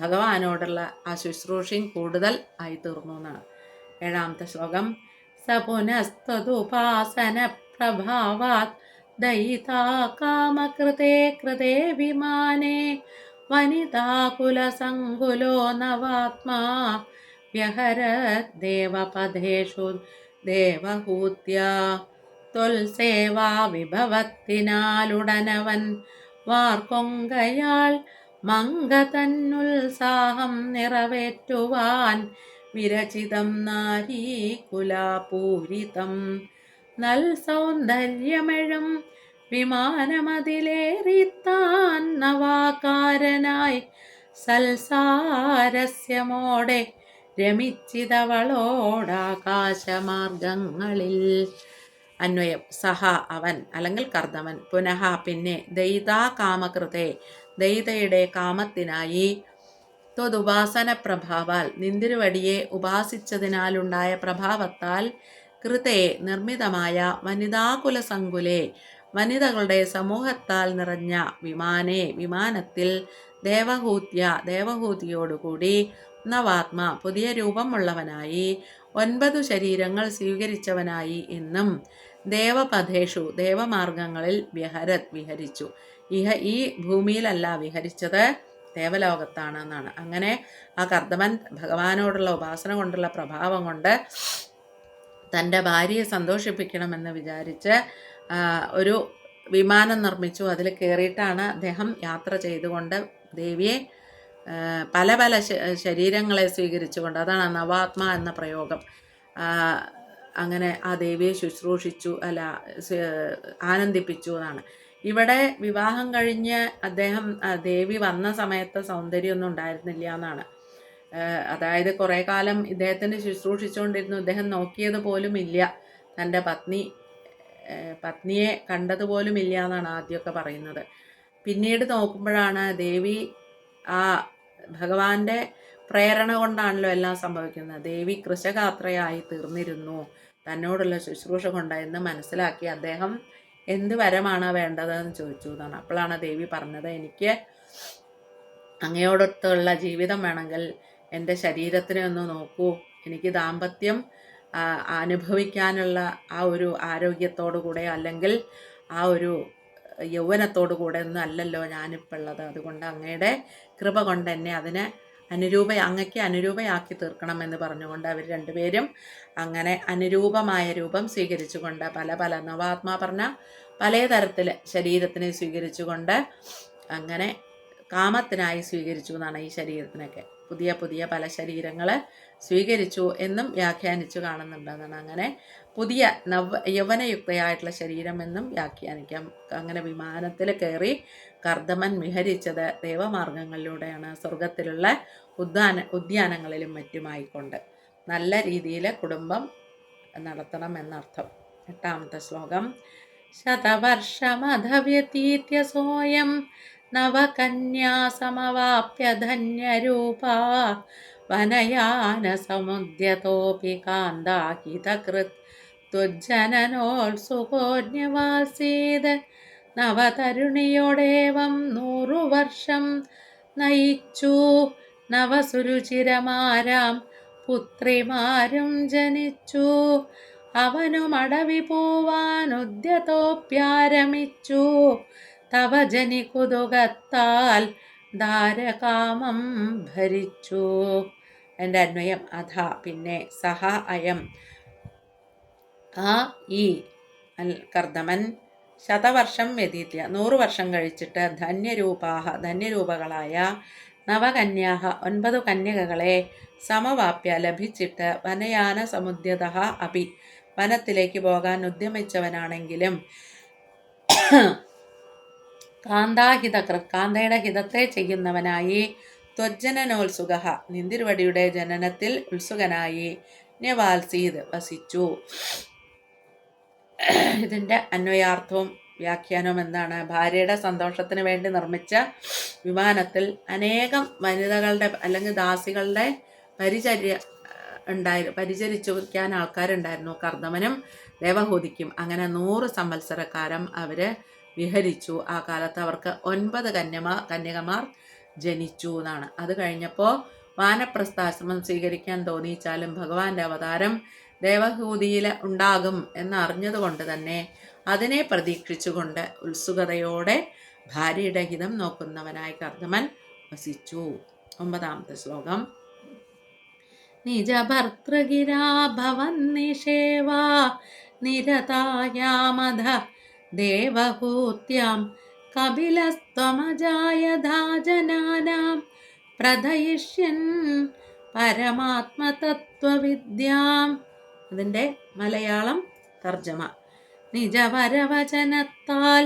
ഭഗവാനോടുള്ള ആ ശുശ്രൂഷയും കൂടുതൽ ആയി തീർന്നു എന്നാണ്. 7ാമത്തെ ശ്ലോകം: സപുനസ്ത്വദുപാസന പ്രഭാവാത് ദയിതാ കാമകൃതേ കൃതേ വിമാനേ വനിതാകുലസങ്കുലോ നവാത്മാ വ്യഹരത് ദേവപദേഷു ദേവഹൂത്യാ ത്വൽസേവാ വിഭവത്തിനാലുടനവൻ വാർക്കൊങ്കയാൾ മംഗതന്നുത്സാഹം നിറവേറ്റുവാൻ വിരചിതം നാരീകുലാപൂരിതം നൽ സൗന്ദര്യമെഴും വിമാനമതിലേറിത്താൻ നവാകാരനായി സൽസാരസ്യമോടെ രമിച്ചിതവളോടാകാശമാർഗങ്ങളിൽ. അന്വയം: സഹ, അവൻ, അല്ലെങ്കിൽ കർദമൻ, പുനഃ, പിന്നെ, ദയിതാ കാമകൃതേ, ദയിതയുടെ കാമത്തിനായി, ത്വദുപാസന പ്രഭാവാൽ, നിന്തിരുവടിയെ ഉപാസിച്ചതിനാലുണ്ടായ പ്രഭാവത്താൽ, കൃതേ നിർമ്മിതമായ, വനിതാകുലസങ്കുലേ, വനിതകളുടെ സമൂഹത്താൽ നിറഞ്ഞ, വിമാനേ വിമാനത്തിൽ, ദേവഹൂത്യ ദേവഹൂതിയോടുകൂടി, നവാത്മ പുതിയ രൂപമുള്ളവനായി, 9 ശരീരങ്ങൾ സ്വീകരിച്ചവനായി എന്നും, ദേവപഥേഷു ദേവമാർഗങ്ങളിൽ വ്യഹരത് വിഹരിച്ചു. ഈ ഭൂമിയിലല്ല വിഹരിച്ചത്, ദേവലോകത്താണ് എന്നാണ്. അങ്ങനെ ആ കർദമൻ ഭഗവാനോടുള്ള ഉപാസന കൊണ്ടുള്ള പ്രഭാവം കൊണ്ട് തൻ്റെ ഭാര്യയെ സന്തോഷിപ്പിക്കണമെന്ന് വിചാരിച്ച് ഒരു വിമാനം നിർമ്മിച്ചു. അതിൽ കയറിയിട്ടാണ് അദ്ദേഹം യാത്ര ചെയ്തുകൊണ്ട് ദേവിയെ പല പല ശരീരങ്ങളെ സ്വീകരിച്ചുകൊണ്ട്, അതാണ് നവാത്മ എന്ന പ്രയോഗം. അങ്ങനെ ആ ദേവിയെ ശുശ്രൂഷിച്ചു, ആനന്ദിപ്പിച്ചു എന്നാണ്. ഇവിടെ വിവാഹം കഴിഞ്ഞ് അദ്ദേഹം ദേവി വന്ന സമയത്ത് സൗന്ദര്യമൊന്നും ഉണ്ടായിരുന്നില്ല എന്നാണ്. അതായത് കുറേ കാലം ഇദ്ദേഹത്തിന് ശുശ്രൂഷിച്ചുകൊണ്ടിരുന്നു. ഇദ്ദേഹം നോക്കിയത് പോലും ഇല്ല, തൻ്റെ പത്നിയെ കണ്ടതുപോലും ഇല്ല എന്നാണ് ആദ്യമൊക്കെ പറയുന്നത്. പിന്നീട് നോക്കുമ്പോഴാണ് ദേവി ആ ഭഗവാന്റെ പ്രേരണ കൊണ്ടാണല്ലോ എല്ലാം സംഭവിക്കുന്നത്. ദേവി കൃശഗാത്രയായി തീർന്നിരുന്നു തന്നോടുള്ള ശുശ്രൂഷ കൊണ്ടായെന്ന് മനസ്സിലാക്കി അദ്ദേഹം എന്ത് വരമാണ് വേണ്ടതെന്ന് ചോദിച്ചു എന്നാണ്. അപ്പോഴാണ് ദേവി പറഞ്ഞത്, എനിക്ക് അങ്ങയോടൊത്തുള്ള ജീവിതം വേണമെങ്കിൽ എൻ്റെ ശരീരത്തിനെ ഒന്ന് നോക്കൂ, എനിക്ക് ദാമ്പത്യം അനുഭവിക്കാനുള്ള ആ ഒരു ആരോഗ്യത്തോടു കൂടെ, അല്ലെങ്കിൽ ആ ഒരു യൗവനത്തോടു കൂടെ ഒന്നും അല്ലല്ലോ ഞാനിപ്പോൾ ഉള്ളത്. അതുകൊണ്ട് അങ്ങയുടെ കൃപ കൊണ്ട് എന്നെ അതിനെ അങ്ങയ്ക്ക് അനുരൂപയാക്കി തീർക്കണമെന്ന് പറഞ്ഞുകൊണ്ട് അവർ രണ്ടുപേരും അങ്ങനെ അനുരൂപമായ രൂപം സ്വീകരിച്ചുകൊണ്ട് പല നവാത്മാ പറഞ്ഞ പലതരത്തിൽ ശരീരത്തിനെ സ്വീകരിച്ചുകൊണ്ട് അങ്ങനെ കാമത്തിനായി സ്വീകരിച്ചു എന്നാണ് ഈ ശരീരത്തിനൊക്കെ. പുതിയ പല ശരീരങ്ങൾ സ്വീകരിച്ചു എന്നും വ്യാഖ്യാനിച്ചു കാണുന്നുണ്ടെന്നാണ്. അങ്ങനെ പുതിയ യൗവനയുക്തയായിട്ടുള്ള ശരീരം എന്നും വ്യാഖ്യാനിക്കാം. അങ്ങനെ വിമാനത്തിൽ കയറി കർദമൻ വിഹരിച്ചത് ദേവമാർഗങ്ങളിലൂടെയാണ്, സ്വർഗത്തിലുള്ള ഉദ്യാനങ്ങളിലും മറ്റുമായിക്കൊണ്ട് നല്ല രീതിയിൽ കുടുംബം നടത്തണം എന്നർത്ഥം. 8ാമത്തെ ശ്ലോകം. ശതവർഷമധവ്യതീത്യ സോയം നവകന്യാ സമവാപ്യ ധന്യരൂപാ വനയാന സമുദ്യതോപി കാന്താഹിതകൃത് ത്വജ്ജനനോത്സുകോന്യവാസീത് നവതരുണിയോടേവം 100 വർഷം നയിച്ചു നവസുരുചിരമാരാം പുത്രിമാരും ജനിച്ചു അവനുമടവി പോവാനുദ്യതോപ്യാരമിച്ചു തവ ജനികുതുകത്താൽ ധാരകാമം ഭരിച്ചു. എൻ്റെ അന്വയം. അധ പിന്നെ, സഹ അയം ആ ഈ കർദമൻ ശതവർഷം വ്യതീത്യ 100 വർഷം കഴിച്ചിട്ട് ധന്യരൂപകളായ നവകന്യാഹ 9 കന്യകകളെ സമവാപ്യ ലഭിച്ചിട്ട് വനയാന സമുദ്യത അപി വനത്തിലേക്ക് പോകാൻ ഉദ്യമിച്ചവനാണെങ്കിലും കാന്തയുടെ ഹിതത്തെ ചെയ്യുന്നവനായി ത്വജ്ജനനോത്സുക നിന്തിരുവടിയുടെ ജനനത്തിൽ ഉത്സുകനായി ന്യവാൽസീത് വസിച്ചു. ഇതിൻ്റെ അന്വയാർത്ഥവും വ്യാഖ്യാനവും എന്താണ്? ഭാര്യയുടെ സന്തോഷത്തിന് വേണ്ടി നിർമ്മിച്ച വിമാനത്തിൽ അനേകം വനിതകളുടെ അല്ലെങ്കിൽ ദാസികളുടെ പരിചരിക്കാൻ ആൾക്കാരുണ്ടായിരുന്നു. കർദമനും ദേവഹൂതിക്കും അങ്ങനെ 100 സംവത്സരക്കാലം അവർ വിഹരിച്ചു. ആ കാലത്ത് അവർക്ക് 9 കന്യകമാർ ജനിച്ചു എന്നാണ്. അത് കഴിഞ്ഞപ്പോൾ വാനപ്രസ്ഥാശ്രമം സ്വീകരിക്കാൻ തോന്നിച്ചാലും ഭഗവാന്റെ അവതാരം ദേവഹൂതിയിൽ ഉണ്ടാകും എന്നറിഞ്ഞതുകൊണ്ട് തന്നെ അതിനെ പ്രതീക്ഷിച്ചുകൊണ്ട് ഉത്സുകതയോടെ ഭാര്യയുടെ ഹിതം നോക്കുന്നവനായി കർദമൻ വസിച്ചു. 9ാമത്തെ ശ്ലോകം. നിജഭർതൃഗിരാ ഭവന്നിഷേവാ നിരതായാമധ ദേവഹൂത്യാം കപിലസ്ത്വമജായധാ ജനാനാം പ്രദയിഷ്യൻ പരമാത്മതത്വവിദ്യാം. അതിൻ്റെ മലയാളം തർജ്ജമ. നിജവരവചനത്താൽ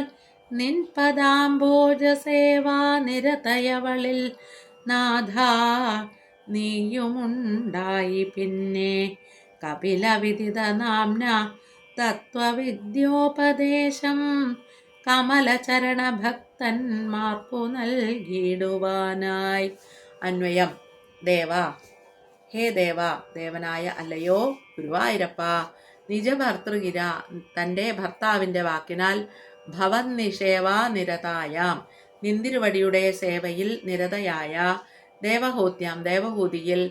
നിൻ പദാംബോജസേവാ നിരതയവളിൽ നാഥാ നീയുമുണ്ടായി പിന്നെ കപിലവിദിത നാംന തത്വവിദ്യോപദേശം കമലചരണഭക്തന്മാർക്കു നൽകിയിടുവാനായി. അന്വയം. ദേവ, ഹേ ദേവ, ദേവനായ അല്ലയോ ഗുരുവായൂരപ്പ, നിജഭർതൃഗിര തൻ്റെ ഭർത്താവിൻ്റെ വാക്കിനാൽ ഭവന്നിഷേവാ നിരതായാം നിന്തിരുവടിയുടെ സേവയിൽ നിരതയായ ദേവഹൂത്യാം ദേവഹൂതിയിൽ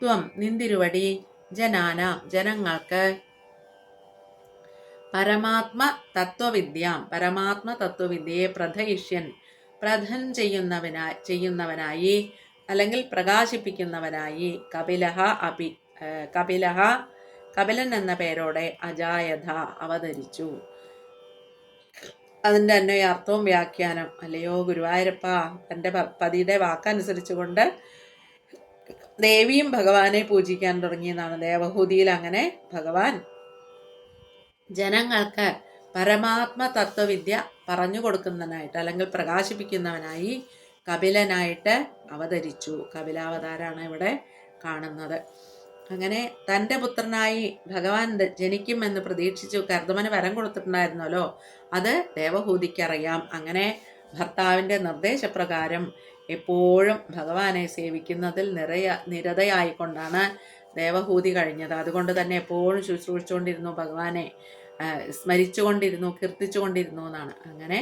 ത്വം നിന്തിരുവടി ജനാനാം ജനങ്ങൾക്ക് പരമാത്മ തത്വവിദ്യയെ പ്രഥൻ ചെയ്യുന്നവനായി അല്ലെങ്കിൽ പ്രകാശിപ്പിക്കുന്നവനായി കപിലൻ എന്ന പേരോടെ അജായധ അവതരിച്ചു. അതിൻ്റെ അന്വയാർത്ഥവും വ്യാഖ്യാനം. അല്ലയോ ഗുരുവായൂരപ്പ, തൻ്റെ പതിയുടെ വാക്കനുസരിച്ചുകൊണ്ട് ദേവിയും ഭഗവാനെ പൂജിക്കാൻ തുടങ്ങിയെന്നാണ്. ദേവഹൂതിയിൽ അങ്ങനെ ഭഗവാൻ ജനങ്ങൾക്ക് പരമാത്മ തത്വവിദ്യ പറഞ്ഞു കൊടുക്കുന്നതിനായിട്ട് അല്ലെങ്കിൽ പ്രകാശിപ്പിക്കുന്നവനായി കപിലനായിട്ട് അവതരിച്ചു. കപിലാവതാരാണ് ഇവിടെ കാണുന്നത്. അങ്ങനെ തൻ്റെ പുത്രനായി ഭഗവാൻ ജനിക്കുമെന്ന് പ്രതീക്ഷിച്ചു കർദമന് വരം കൊടുത്തിട്ടുണ്ടായിരുന്നല്ലോ, അത് ദേവഹൂതിക്കറിയാം. അങ്ങനെ ഭർത്താവിൻ്റെ നിർദ്ദേശപ്രകാരം എപ്പോഴും ഭഗവാനെ സേവിക്കുന്നതിൽ നിരതയായിക്കൊണ്ടാണ് ദേവഹൂതി കഴിഞ്ഞത്. അതുകൊണ്ട് തന്നെ എപ്പോഴും ശുശ്രൂഷിച്ചുകൊണ്ടിരുന്നു, ഭഗവാനെ സ്മരിച്ചുകൊണ്ടിരുന്നു, കീർത്തിച്ചുകൊണ്ടിരുന്നു എന്നാണ്. അങ്ങനെ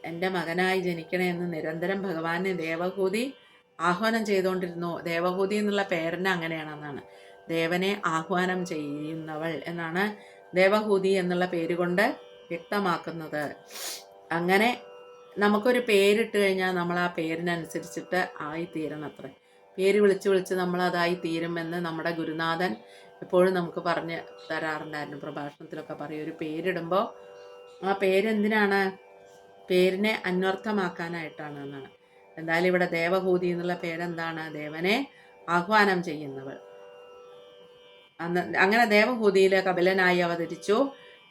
എൻ്റെ മകനായി ജനിക്കണമെന്ന് നിരന്തരം ഭഗവാനെ ദേവഹൂതി ആഹ്വാനം ചെയ്തുകൊണ്ടിരുന്നു. ദേവഹൂതി എന്നുള്ള പേരിന് അങ്ങനെയാണെന്നാണ്, ദേവനെ ആഹ്വാനം ചെയ്യുന്നവൾ എന്നാണ് ദേവഹൂതി എന്നുള്ള പേരുകൊണ്ട് വ്യക്തമാക്കുന്നത്. അങ്ങനെ നമുക്കൊരു പേരിട്ട് കഴിഞ്ഞാൽ നമ്മൾ ആ പേരിനനുസരിച്ചിട്ട് ആയിത്തീരണം അത്രേ. പേര് വിളിച്ച് വിളിച്ച് നമ്മൾ അതായി തീരുമെന്ന് നമ്മുടെ ഗുരുനാഥൻ എപ്പോഴും നമുക്ക് പറഞ്ഞ് തരാറുണ്ടായിരുന്നു. പ്രഭാഷണത്തിലൊക്കെ പറയും, ഒരു പേരിടുമ്പോൾ ആ പേരെന്തിനാണ്? പേരിനെ അന്വർത്ഥമാക്കാനായിട്ടാണ് എന്നാണ്. എന്തായാലും ഇവിടെ ദേവഹൂതി എന്നുള്ള പേരെന്താണ്? ദേവനെ ആഹ്വാനം ചെയ്യുന്നവൾ. അങ്ങനെ ദേവഹൂതിയിലെ കപിലനായി അവതരിച്ചു.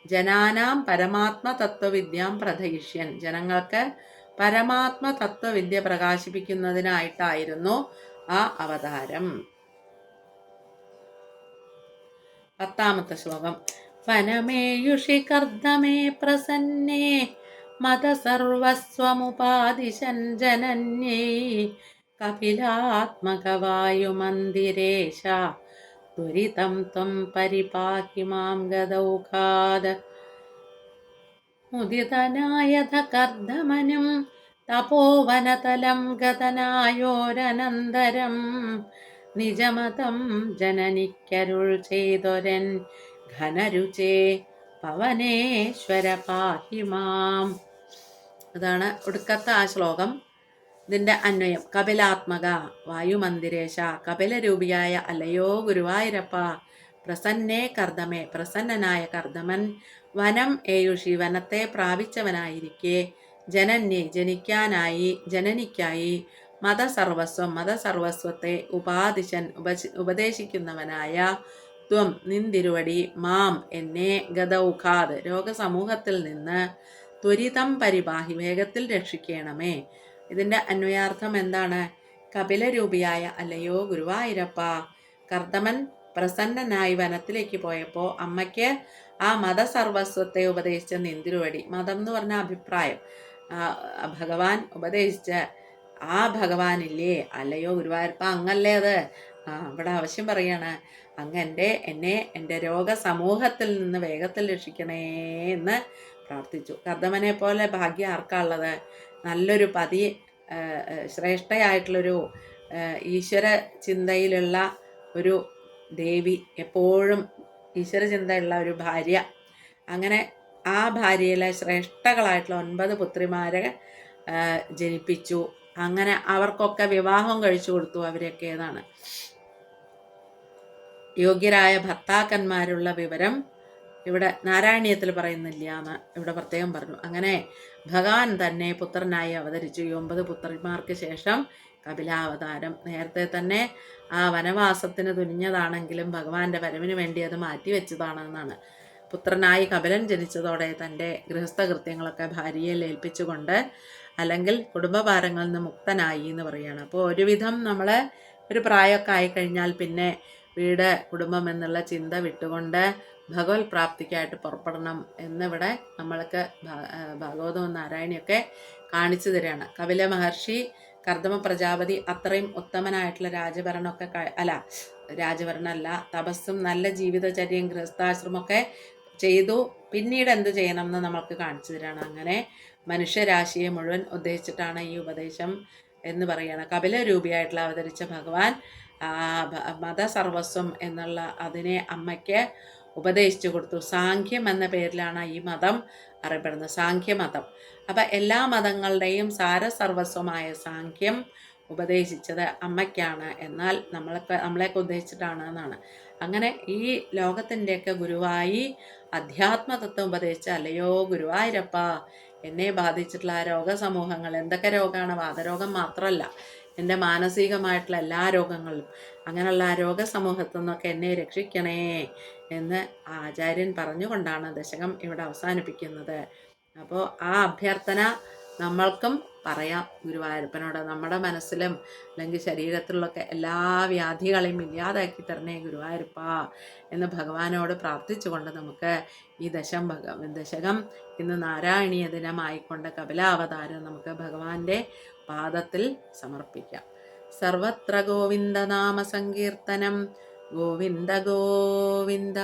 ജനാനാം പരമാത്മ തത്വവിദ്യാം പ്രഥയിഷ്യൻ. ജനങ്ങൾക്ക് പരമാത്മ തത്വവിദ്യ പ്രകാശിപ്പിക്കുന്നതിനായിട്ടായിരുന്നു ആ അവതാരം. 10ാമത്തെ ശ്ലോകം. വനമേയുഷി കർദ്ദമേ പ്രസന്നേ മതസർവസ്വമുപാദിശൻ ജനന്യൈ കപിലാത്മകവായുമന്ദിരേശ ത്വരിതം ത്വം പരിപാഹി മാം ഗദൗഘാത്. മുദിതനായധ കർദ്ദമനും തപോവനതലം ഗതനായോരനന്തരം നിജമതം ജനനിക്കരുൾ ചെയ്തൊരൻ ഘനരുചേ പവനേശ്വര പാഹി മാം. അതാണ് ഒടുക്കത്തെ ആ ശ്ലോകം. ഇതിൻ്റെ അന്വയം. കപിലാത്മക വായുമന്ദിരേശ, കപിലരൂപിയായ അല്ലയോ ഗുരുവായൂരപ്പ, പ്രസന്നേ കർദ്ദമേ, പ്രസന്നനായ കർദ്ദമൻ, വനം ഏയുഷി, വനത്തെ പ്രാപിച്ചവനായിരിക്കെ, ജനന്യെ, ജനിക്കാനായി, ജനനിക്കായി, മതസർവസ്വം, മതസർവസ്വത്തെ ഉപാദിശൻ, ഉപദേശിക്കുന്നവനായ, ത്വം, നിന്തിരുവടി, മാം, എന്നെ, ഗതൗഘാത്, രോഗസമൂഹത്തിൽ നിന്ന്, ത്വരിതം പരിപാഹി, വേഗത്തിൽ രക്ഷിക്കണമേ. ഇതിൻ്റെ അന്വയാർത്ഥം എന്താണ്? കപിലരൂപിയായ അല്ലയോ ഗുരുവായൂരപ്പ, കർദ്ദമൻ പ്രസന്നനായി വനത്തിലേക്ക് പോയപ്പോൾ അമ്മയ്ക്ക് ആ മതസർവസ്വത്തെ ഉപദേശിച്ച നിന്തിരുവടി, മതം എന്ന് പറഞ്ഞ അഭിപ്രായം, ഭഗവാൻ ഉപദേശിച്ച ആ ഭഗവാനില്ലേ, അല്ലയോ ഗുരുവായൂരപ്പ, അങ്ങല്ലേ അത്? ഇവിടെ ആവശ്യം പറയാണ്, അങ്ങ് എന്നെ എൻ്റെ രോഗസമൂഹത്തിൽ നിന്ന് വേഗത്തിൽ രക്ഷിക്കണേ എന്ന് പ്രാർത്ഥിച്ചു. കർദ്ദമനെ പോലെ ഭാഗ്യം ആർക്കാണുള്ളത്? നല്ലൊരു പതി, ശ്രേഷ്ഠയായിട്ടുള്ളൊരു ഈശ്വര ചിന്തയിലുള്ള ഒരു ദേവി, എപ്പോഴും ഈശ്വര ചിന്തയുള്ള ഒരു ഭാര്യ. അങ്ങനെ ആ ഭാര്യയിലെ ശ്രേഷ്ഠകളായിട്ടുള്ള 9 പുത്രിമാരെ ജനിപ്പിച്ചു. അങ്ങനെ അവർക്കൊക്കെ വിവാഹം കഴിച്ചു കൊടുത്തു. അവരൊക്കെ ഏതാണ് യോഗ്യരായ ഭർത്താക്കന്മാരുള്ള വിവരം ഇവിടെ നാരായണീയത്തിൽ പറയുന്നില്ല എന്ന് ഇവിടെ പ്രത്യേകം പറഞ്ഞു. അങ്ങനെ ഭഗവാൻ തന്നെ പുത്രനായി അവതരിച്ചു. 9 പുത്രന്മാർക്ക് ശേഷം കപിലാവതാരം. നേരത്തെ തന്നെ ആ വനവാസത്തിന് തുനിഞ്ഞതാണെങ്കിലും ഭഗവാന്റെ വരവിന് വേണ്ടി അത് മാറ്റിവെച്ചതാണെന്നാണ്. പുത്രനായി കപിലൻ ജനിച്ചതോടെ തൻ്റെ ഗൃഹസ്ഥകൃത്യങ്ങളൊക്കെ ഭാര്യയെ ഏൽപ്പിച്ചുകൊണ്ട്, അല്ലെങ്കിൽ കുടുംബഭാരങ്ങളിൽ നിന്ന് മുക്തനായി എന്ന് പറയുകയാണ്. അപ്പോൾ ഒരുവിധം നമ്മൾ ഒരു പ്രായമൊക്കെ ആയിക്കഴിഞ്ഞാൽ പിന്നെ വീട്, കുടുംബം എന്നുള്ള ചിന്ത വിട്ടുകൊണ്ട് ഭഗവത് പ്രാപ്തിക്കായിട്ട് പുറപ്പെടണം എന്നിവിടെ നമ്മൾക്ക് ഭാഗവതവും നാരായണിയൊക്കെ കാണിച്ചു തരികയാണ്. കപില മഹർഷി, കർദമ പ്രജാപതി അത്രയും ഉത്തമനായിട്ടുള്ള രാജഭരണമൊക്കെ രാജഭരണമല്ല, തപസ്സും നല്ല ജീവിതചര്യയും ഗൃഹസ്ഥാശ്രമമൊക്കെ ചെയ്തു. പിന്നീട് എന്ത് ചെയ്യണം എന്ന് നമ്മൾക്ക് കാണിച്ചു തരികയാണ്. അങ്ങനെ മനുഷ്യരാശിയെ മുഴുവൻ ഉദ്ദേശിച്ചിട്ടാണ് ഈ ഉപദേശം എന്ന് പറയുകയാണ്. കപിലരൂപിയായിട്ടുള്ള അവതരിച്ച ഭഗവാൻ മതസർവസ്വം എന്നുള്ള അതിനെ അമ്മയ്ക്ക് ഉപദേശിച്ചു കൊടുത്തു. സാഖ്യം എന്ന പേരിലാണ് ഈ മതം അറിയപ്പെടുന്നത്, സാഖ്യമതം. അപ്പം എല്ലാ മതങ്ങളുടെയും സാരസർവസ്വമായ സാഖ്യം ഉപദേശിച്ചത് അമ്മയ്ക്കാണ്, എന്നാൽ നമ്മളെയൊക്കെ ഉദ്ദേശിച്ചിട്ടാണ് എന്നാണ്. അങ്ങനെ ഈ ലോകത്തിൻ്റെയൊക്കെ ഗുരുവായി അധ്യാത്മതത്വം ഉപദേശിച്ച അല്ലയോ ഗുരുവായൂരപ്പ, എന്നെ ബാധിച്ചിട്ടുള്ള ആ രോഗസമൂഹങ്ങൾ, എന്തൊക്കെ രോഗമാണ്? വാതരോഗം മാത്രമല്ല, എൻ്റെ മാനസികമായിട്ടുള്ള എല്ലാ രോഗങ്ങളും, അങ്ങനെയുള്ള ആ രോഗസമൂഹത്തിൽ നിന്നൊക്കെ എന്നെ രക്ഷിക്കണേ എന്ന് ആചാര്യൻ പറഞ്ഞുകൊണ്ടാണ് ദശകം ഇവിടെ അവസാനിപ്പിക്കുന്നത്. അപ്പോൾ ആ അഭ്യർത്ഥന നമ്മൾക്കും പറയാം ഗുരുവായൂരപ്പനോട്. നമ്മുടെ മനസ്സിലും അല്ലെങ്കിൽ ശരീരത്തിലുള്ളൊക്കെ എല്ലാ വ്യാധികളെയും ഇല്ലാതാക്കി തരണേ ഗുരുവായൂരപ്പ എന്ന് ഭഗവാനോട് പ്രാർത്ഥിച്ചുകൊണ്ട് നമുക്ക് ഈ ദശകം ഇന്ന് നാരായണീയ ദിനമായിക്കൊണ്ട് കപിലാവതാരം നമുക്ക് ഭഗവാന്റെ പാദത്തിൽ സമർപ്പിക്കാം. സർവത്ര ഗോവിന്ദനാമ സങ്കീർത്തനം. ഗോവിന്ദ ഗോവിന്ദ.